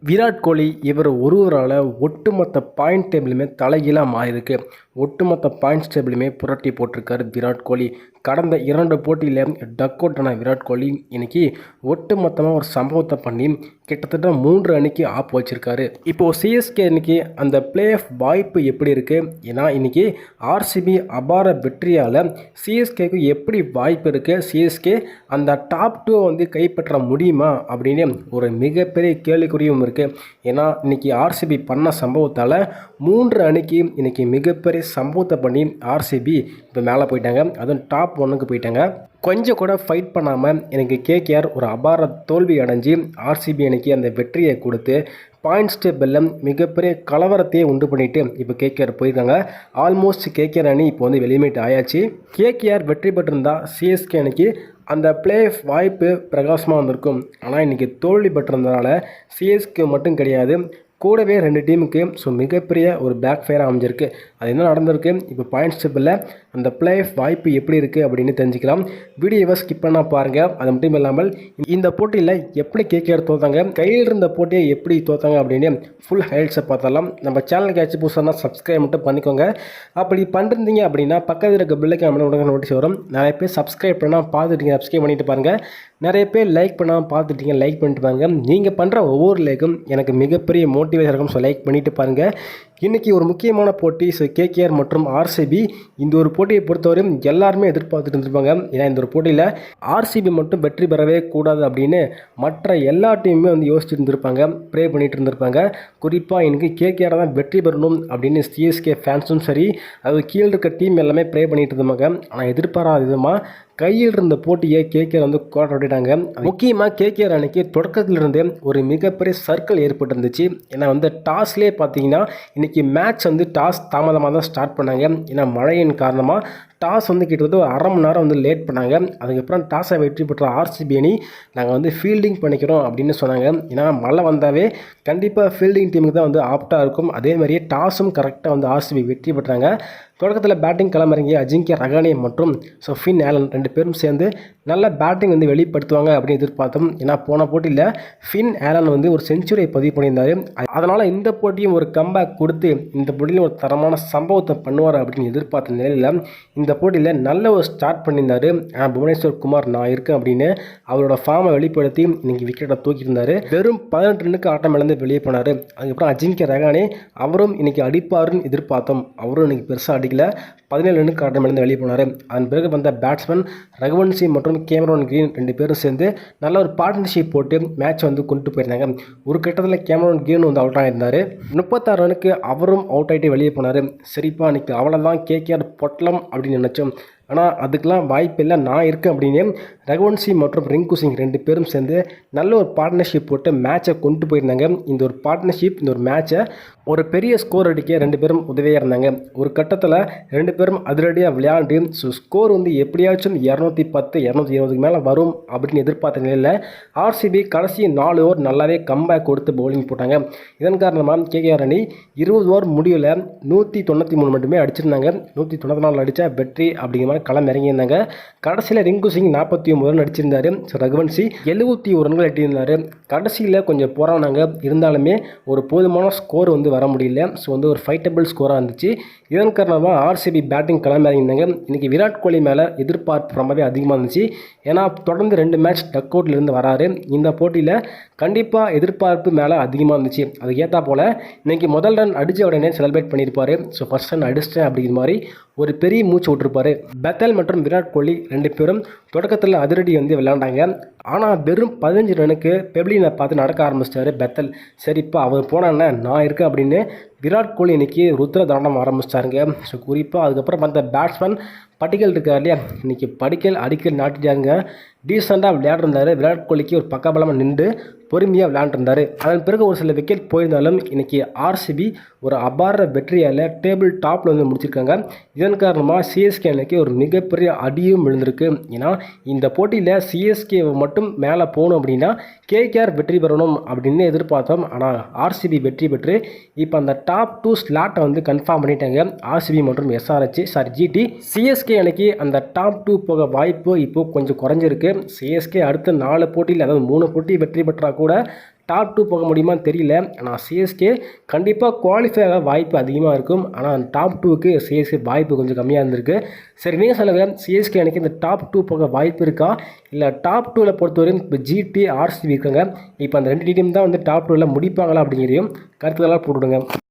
விராட் கோலி இவர் ஒருவரால் ஒட்டுமொத்த பாயிண்ட் டேபிளுமே தலைகீழாக மாறியிருக்கு. ஒட்டுமொத்த பாயிண்ட்ஸ் டேபிளுமே புரட்டி போட்டிருக்காரு விராட் கோலி. கடந்த 2 போட்டியில் டக் அவுட் ஆன விராட் கோலி இன்னைக்கு ஒட்டுமொத்தமாக ஒரு சம்பவத்தை பண்ணி கிட்டத்தட்ட 3 அணிக்கு ஆப் வச்சிருக்காரு. இப்போது சிஎஸ்கே இன்னைக்கு அந்த பிளே ஆஃப் வாய்ப்பு எப்படி இருக்குது? ஏன்னா இன்னைக்கு ஆர்சிபி அபார வெற்றியால் சிஎஸ்கேக்கு எப்படி வாய்ப்பு இருக்குது? சிஎஸ்கே அந்த டாப் 2 வந்து கைப்பற்ற முடியுமா அப்படின்னு ஒரு மிகப்பெரிய கேள்விக்குறியும் இருக்குது. ஏன்னா இன்னைக்கு ஆர்சிபி பண்ண சம்பவத்தால் 3 அணிக்கு இன்னைக்கு மிகப்பெரிய சம்பவத்தை பண்ணி ஆர்சிபி இப்போ மேலே போயிட்டாங்க. அதுவும் டாப் 1க்கு போயிட்டாங்க. கொஞ்சம் கூட ஃபைட் பண்ணாமல் எனக்கு கேகேஆர் ஒரு அபார தோல்வி அடைஞ்சு ஆர்சிபி அணிக்கு அந்த வெற்றியை கொடுத்து பாயிண்ட்ஸ் டேபிளில் மிகப்பெரிய கலவரத்தையே உண்டு பண்ணிட்டு இப்போ கேகேஆர் போயிருக்காங்க. ஆல்மோஸ்ட் கேகேஆர் அணி இப்போ வந்து வெளியேட் ஆயாச்சு. கேகேஆர் வெற்றி பெற்றிருந்தா சிஎஸ்கே அணிக்கு அந்த பிளே வாய்ப்பு பிரகாசமாக வந்திருக்கும். ஆனால் இன்றைக்கி தோல்வி பெற்றிருந்தனால சிஎஸ்கே மட்டும் கிடையாது, கூடவே 2 டீமுக்கு மிகப்பெரிய ஒரு பேக் ஃபயராக அமைஞ்சிருக்கு. அது என்ன நடந்திருக்கு, இப்போ பாயிண்ட்ஸ் டேபிளில் அந்த பிளே ஆஃப் வாய்ப்பு எப்படி இருக்குது அப்படின்னு தெரிஞ்சுக்கலாம். வீடியோவை ஸ்கிப் பண்ணால் பாருங்கள். அது மட்டும் இல்லாமல் இந்த போட்டியில் எப்படி கேகேஆர் தோத்தாங்க, கையில் இருந்த போட்டியை எப்படி தோத்தாங்க அப்படின்னு ஃபுல் ஹைலைட்ஸை பார்த்தலாம். நம்ம சேனலுக்கு ஆச்சு புதுசாக சப்ஸ்கிரைப் மட்டும் பண்ணிக்கோங்க. அப்படி பண்ணிருந்தீங்க அப்படின்னா பக்கத்தில் இருக்க பில்லுக்கு நம்ம உடனே நோட்டீஸ் வரும். நிறைய பேர் சப்ஸ்கிரைப் பண்ணால் பார்த்துட்டீங்க, சப்ஸ்கிரைப் பண்ணிட்டு பாருங்கள். நிறைய பேர் லைக் பண்ணாமல் பார்த்துட்டீங்க, லைக் பண்ணிட்டு பாருங்க. நீங்கள் பண்ணுற ஒவ்வொரு லைக்கும் எனக்கு மிகப்பெரிய மோட்டிவேஷன் இருக்கும். லைக் பண்ணிட்டு பாருங்கள். இன்றைக்கி ஒரு முக்கியமான போட்டி. கேகேஆர் மற்றும் ஆர்சிபி இந்த ஒரு போட்டியை பொறுத்தவரையும் எல்லாருமே எதிர்பார்த்துட்டு இருந்திருப்பாங்க. ஏன்னா இந்த ஒரு போட்டியில் ஆர்சிபி மட்டும் வெற்றி பெறவே கூடாது அப்படின்னு மற்ற எல்லா டீமுமே வந்து யோசிச்சுட்டு இருந்திருப்பாங்க, ப்ரே பண்ணிட்டு இருந்திருப்பாங்க. குறிப்பாக எனக்கு கேகேஆர் தான் வெற்றி பெறணும் அப்படின்னு சிஎஸ்கே ஃபேன்ஸும் சரி, அது கீழே இருக்க டீம் எல்லாமே ப்ரே பண்ணிட்டு இருந்தாங்க. ஆனால் எதிர்பாராத விதமாக கையில் இருந்த போட்டியை கேகேஆர் வந்து கோட்டை விட்டுட்டாங்க. முக்கியமாக கேகேஆர் அணிக்கு தொடக்கத்திலிருந்தே ஒரு மிகப்பெரிய சர்க்கிள் ஏற்பட்டு இருந்துச்சு. ஏன்னா வந்து டாஸ்லேயே பார்த்தீங்கன்னா இன்றைக்கி மேட்ச் வந்து டாஸ் தாமதமாக தான் ஸ்டார்ட் பண்ணாங்க. ஏன்னா மழையின் காரணமாக டாஸ் வந்து கிட்டத்தட்ட ஒரு அரை மணி நேரம் வந்து லேட் பண்ணாங்க. அதுக்கப்புறம் டாஸை வெற்றி பெற்ற ஆர்சிபி அணி நாங்கள் வந்து ஃபீல்டிங் பண்ணிக்கிறோம் அப்படின்னு சொன்னாங்க. ஏன்னா மழை வந்தாவே கண்டிப்பாக ஃபீல்டிங் டீமுக்கு தான் வந்து ஆப்டாக இருக்கும். அதே மாதிரியே டாஸும் கரெக்டாக வந்து ஆர்சிபி வெற்றி பெற்றாங்க. தொடக்கத்தில் பேட்டிங் களமிறங்கிய அஜிங்கிய ரஹானே மற்றும் ஃபின் ஆலன் 2 பேரும் சேர்ந்து நல்ல பேட்டிங் வந்து வெளிப்படுத்துவாங்க அப்படின்னு எதிர்பார்த்தோம். ஏன்னா போன போட்டியில் ஃபின் ஆலன் வந்து ஒரு செஞ்சுரியை பதிவு பண்ணியிருந்தார். அதனால் இந்த போட்டியும் ஒரு கம்பேக் கொடுத்து இந்த போட்டியில் ஒரு தரமான சம்பவத்தை பண்ணுவார் அப்படின்னு எதிர்பார்த்த நிலையில் இந்த போட்டியில் நல்ல ஒரு ஸ்டார்ட் பண்ணியிருந்தார். புவனேஸ்வர் குமார் நான் இருக்கேன் அப்படின்னு அவரோட ஃபார்மை வெளிப்படுத்தி இன்னைக்கு விக்கெட்டை தூக்கியிருந்தார். வெறும் 18 ரன்னுக்கு ஆட்டம் இழந்து வெளியே போனார். அதுக்கப்புறம் அஜிங்கிய ரஹானே அவரும் இன்னைக்கு அடிப்பாருன்னு எதிர்பார்த்தோம். அவரும் இன்னைக்கு பெருசாக அடிக்கல, 17 ரன்னுக்கு ஆட்டம் இழந்து வெளியே போனார். அதன் பிறகு வந்த பேட்ஸ்மேன் ரகுவன்சி மற்றும் கேமரான் கிரீன் 2 பேரும் சேர்ந்து நல்ல ஒரு பார்ட்னர்ஷிப் போட்டு மேட்ச் வந்து கொண்டு போயிருந்தாங்க. ஒரு கட்டத்தில் கேமரான் கிரீன் வந்து அவுட் ஆகியிருந்தார். 36 ரனுக்கு அவரும் அவுட் ஆகிட்டு வெளியே போனார். சரிப்பா இன்னைக்கு அவ்வளோதான் கேகேஆர் பொட்டலம் அப்படின்னு நினச்சோம். ஆனால் அதுக்கெலாம் வாய்ப்பு இல்லை, நான் இருக்கேன் அப்படின்னு ரகுவன்சி மற்றும் ரிங்கு சிங் 2 பேரும் சேர்ந்து நல்ல ஒரு பார்ட்னர்ஷிப் போட்டு மேட்சை கொண்டு போயிருந்தாங்க. இந்த ஒரு பார்ட்னர்ஷிப் இந்த ஒரு மேட்சை ஒரு பெரிய ஸ்கோர் அடிக்க 2 பேரும் உதவியாக இருந்தாங்க. ஒரு கட்டத்தில் 2 பேரும் அதிரடியாக விளையாண்டு ஸ்கோர் வந்து எப்படியாச்சும் 210 220க்கு மேலே வரும் அப்படின்னு எதிர்பார்த்த நிலையில் ஆர்சிபி கடைசி 4 ஓவர் நல்லாவே கம்பேக் கொடுத்து பவுலிங் போட்டாங்க. இதன் காரணமாக கேகேஆர் அணி 20 ஓவர் முடிவில் 193 மட்டுமே அடிச்சிருந்தாங்க. 194 அடித்தா வெற்றி அப்படிங்கிற மாதிரி களம் இறங்கியிருந்தாங்க. கடைசியில் ரிங்கு சிங் 49 ரன் அடிச்சிருந்தார். ரகுவன்சி 71 ரன்கள் எட்டியிருந்தார். கடைசியில் கொஞ்சம் போராடினாங்க, இருந்தாலுமே ஒரு போதுமான ஸ்கோர் வந்து வர முடியல. வந்து ஒரு ஃபைட்டபிள் ஸ்கோராக இருந்துச்சு. இதன் காரணமாக ஆர்சிபி பேட்டிங் களம் இறங்கியிருந்தாங்க. இன்றைக்கி விராட் கோலி மேலே எதிர்பார்ப்பு ரொம்பவே அதிகமாக இருந்துச்சு. ஏன்னா தொடர்ந்து 2 மேட்ச் டக் அவுட்லேருந்து வராரு. இந்த போட்டியில் கண்டிப்பாக எதிர்பார்ப்பு மேலே அதிகமாக இருந்துச்சு. அதுக்கு ஏற்றா போல் இன்றைக்கி முதல் ரன் அடித்த உடனே செலிப்ரேட் பண்ணியிருப்பார். ஃபர்ஸ்ட் ரன் அடிச்சிட்டேன் அப்படிங்கிற மாதிரி ஒரு பெரிய மூச்சு விட்டுருப்பார். பெத்தல் மற்றும் விராட் கோலி 2 பேரும் தொடக்கத்தில் அதிரடி வந்து விளையாண்டாங்க. ஆனால் வெறும் 15 ரனுக்கு பெப்ளினை பார்த்து நடக்க ஆரம்பிச்சிட்டாரு பெத்தல். சரிப்பா அவர் போனான்னா நான் இருக்கேன் அப்படின்னு விராட் கோலி இன்றைக்கி ருத்ர தாண்டம் ஆரம்பிச்சிட்டாருங்க. குறிப்பாக அதுக்கப்புறம் அந்த பேட்ஸ்மேன் படிக்கல் இருக்கார் இல்லையா, இன்றைக்கி படிக்கல் அடிக்கல் நாட்டிட்டாங்க. டீசெண்டாக விளையாடுறாரு. விராட் கோலிக்கு ஒரு பக்கபலமாக நின்று பொறுமையாக விளையாண்டுருந்தார். அதன் பிறகு ஒரு சில விக்கெட் போயிருந்தாலும் இன்றைக்கி ஆர்சிபி ஒரு அபார வெற்றியால் டேபிள் டாப்பில் வந்து முடிச்சிருக்காங்க. இதன் காரணமாக சிஎஸ்கே அணிக்கு ஒரு மிகப்பெரிய அடியும் விழுந்திருக்கு. ஏன்னா இந்த போட்டியில் சிஎஸ்கே மட்டும் மேலே போகணும் அப்படின்னா கேகேஆர் வெற்றி பெறணும் அப்படின்னு எதிர்பார்த்தோம். ஆனால் ஆர்சிபி வெற்றி பெற்று இப்போ அந்த டாப் 2 ஸ்லாட்டை வந்து கன்ஃபார்ம் பண்ணிட்டாங்க. ஆர்சிபி மற்றும் ஜிடி. சிஎஸ்கே அணிக்கு அந்த டாப் 2 போக வாய்ப்பு இப்போது கொஞ்சம் குறைஞ்சிருக்கு. சிஎஸ்கே அடுத்த 4 போட்டியில், அதாவது 3 போட்டி வெற்றி பெற்றால் கூட டாப் 2 போக முடியுமான்னு தெரியல. ஆனால் சிஎஸ்கே கண்டிப்பாக குவாலிஃபை ஆக வாய்ப்பு அதிகமாக இருக்கும். ஆனால் டாப் 2க்கு சிஎஸ்கே வாய்ப்பு கொஞ்சம் கம்மியாக இருந்திருக்கு. சரி, நீங்கள் சொல்லுங்கள், சிஎஸ்கே அன்றைக்கி இந்த டாப் 2 போக வாய்ப்பு இருக்கா? இல்லை டாப் 2வில் பொறுத்தவரையும் இப்போ ஜிடி, ஆர்சிபி இருக்காங்க. இப்போ அந்த 2 டீம் தான் வந்து டாப் 2வில் முடிப்பாங்களா அப்படிங்கிறதையும் கருத்துக்களாக போட்டுவிடுங்க.